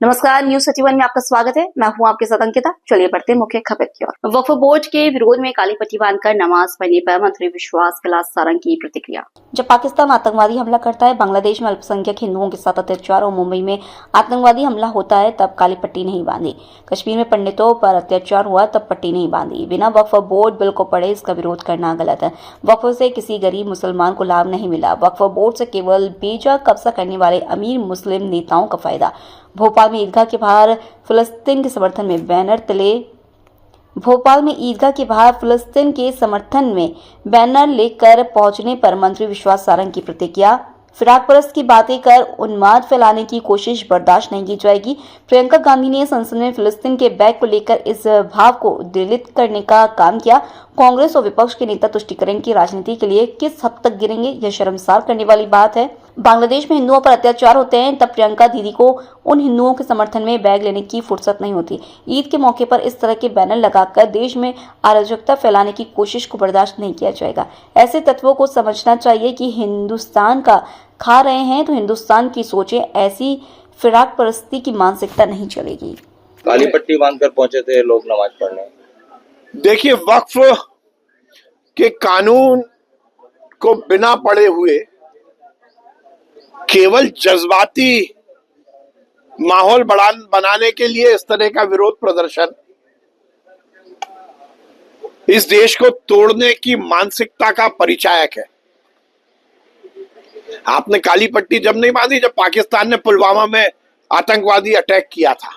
नमस्कार, न्यूज 31 में आपका स्वागत है। मैं हूं आपके साथ अंकिता। चलिए बढ़ते हैं मुख्य खबर की ओर। वक्फ बोर्ड के विरोध में काली पट्टी बांधकर नमाज पढ़ने पर मंत्री विश्वास कैलाश सारंग की प्रतिक्रिया। जब पाकिस्तान आतंकवादी हमला करता है, बांग्लादेश में अल्पसंख्यक हिंदुओं के साथ अत्याचार और मुंबई में आतंकवादी हमला होता है, तब काली पट्टी नहीं बांधी। कश्मीर में पंडितों पर अत्याचार हुआ, तब पट्टी नहीं बांधी। बिना वक्फ बोर्ड बिल को पढ़े इसका विरोध करना गलत है। वक्फ से किसी गरीब मुसलमान को लाभ नहीं मिला। वक्फ बोर्ड से केवल बेजा कब्जा करने वाले अमीर मुस्लिम नेताओं का फायदा। भोपाल में ईदगाह के बाहर फिलिस्तीन के समर्थन में बैनर तले भोपाल में ईदगाह के बाहर फिलिस्तीन के समर्थन में बैनर लेकर पहुंचने पर मंत्री विश्वास सारंग की प्रतिक्रिया। फिराक परस्त की बातें कर उन्माद फैलाने की कोशिश बर्दाश्त नहीं की जाएगी। प्रियंका गांधी ने संसद में फिलिस्तीन के बैग को लेकर इस भाव को उद्वेलित करने का काम किया। कांग्रेस और विपक्ष के नेता तुष्टीकरण की राजनीति के लिए किस हद तक गिरेंगे, यह शर्मसार करने वाली बात है। बांग्लादेश में हिंदुओं पर अत्याचार होते हैं, तब प्रियंका दीदी को उन हिंदुओं के समर्थन में बैग लेने की फुर्सत नहीं होती। ईद के मौके पर इस तरह के बैनर लगाकर देश में अराजकता फैलाने की कोशिश को बर्दाश्त नहीं किया जाएगा। ऐसे तत्वों को समझना चाहिए कि हिंदुस्तान का खा रहे हैं तो हिंदुस्तान की सोचें। ऐसी फिराक परस्ती की मानसिकता नहीं चलेगी। काली पट्टी बांधकर पहुंचे थे लोग नमाज पढ़ने। देखिए, वक्फ के कानून को बिना पढ़े हुए केवल जज्बाती माहौल बनाने के लिए इस तरह का विरोध प्रदर्शन इस देश को तोड़ने की मानसिकता का परिचायक है। आपने काली पट्टी जब नहीं बांधी जब पाकिस्तान ने पुलवामा में आतंकवादी अटैक किया था।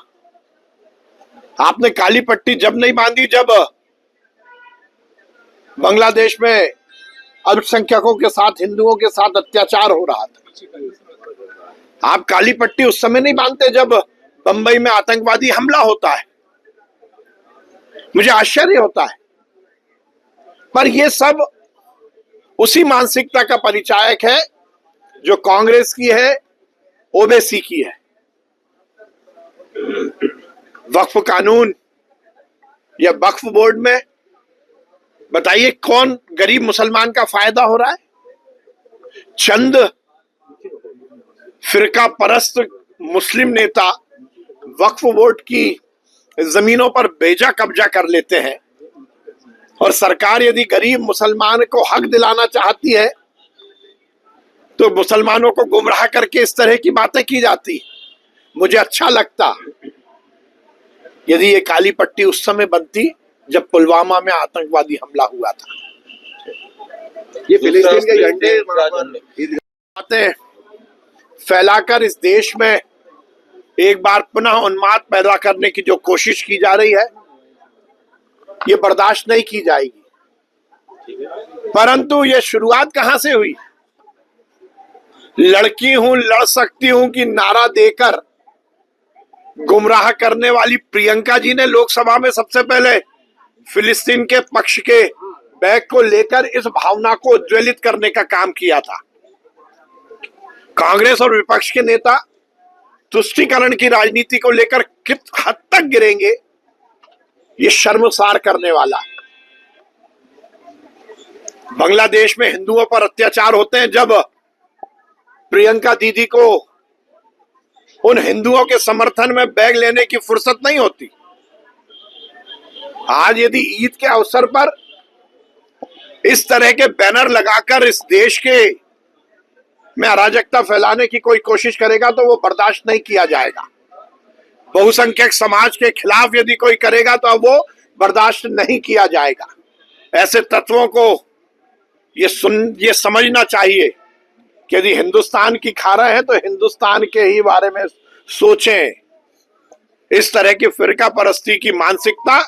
आपने काली पट्टी जब नहीं बांधी जब बांग्लादेश में अल्पसंख्यकों के साथ हिंदुओं के साथ अत्याचार हो रहा था। आप काली पट्टी उस समय नहीं बांधते जब बंबई में आतंकवादी हमला होता है। मुझे आश्चर्य होता है, पर यह सब उसी मानसिकता का परिचायक है जो कांग्रेस की है, ओवैसी की है। वक्फ कानून या वक्फ बोर्ड में बताइए कौन गरीब मुसलमान का फायदा हो रहा है? चंद फिरका परस्त मुस्लिम नेता वक्फ बोर्ड की जमीनों पर बेजा कब्जा कर लेते हैं, और सरकार यदि गरीब मुसलमान को हक दिलाना चाहती है तो मुसलमानों को गुमराह करके इस तरह की बातें की जाती। मुझे अच्छा लगता यदि ये काली पट्टी उस समय बनती जब पुलवामा में आतंकवादी हमला हुआ था। ये फिलिस्तीन के झंडे बातें फैलाकर इस देश में एक बार पुनः उन्माद पैदा करने की जो कोशिश की जा रही है, ये बर्दाश्त नहीं की जाएगी। परंतु ये शुरुआत कहां से हुई? लड़की हूं, लड़ सकती हूं कि नारा देकर गुमराह करने वाली प्रियंका जी ने लोकसभा में सबसे पहले फिलिस्तीन के पक्ष के बैग को लेकर इस भावना को उज्ज्वलित करने का काम किया था। कांग्रेस और विपक्ष के नेता तुष्टीकरण की राजनीति को लेकर किस हद तक गिरेंगे, ये शर्मसार करने वाला है। बांग्लादेश में हिंदुओं पर अत्याचार होते हैं जब प्रियंका दीदी को उन हिंदुओं के समर्थन में बैग लेने की फुर्सत नहीं होती। आज यदि ईद के अवसर पर इस तरह के बैनर लगाकर इस देश के में अराजकता फैलाने की कोई कोशिश करेगा तो वो बर्दाश्त नहीं किया जाएगा। बहुसंख्यक समाज के खिलाफ यदि कोई करेगा तो अब वो बर्दाश्त नहीं किया जाएगा। ऐसे तत्वों को ये समझना चाहिए कि यदि हिंदुस्तान की खा रहे हैं तो हिंदुस्तान के ही बारे में सोचें। इस तरह की फिरका परस्ती की मानसिकता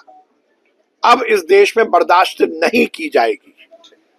अब इस देश में बर्दाश्त नहीं की जाएगी।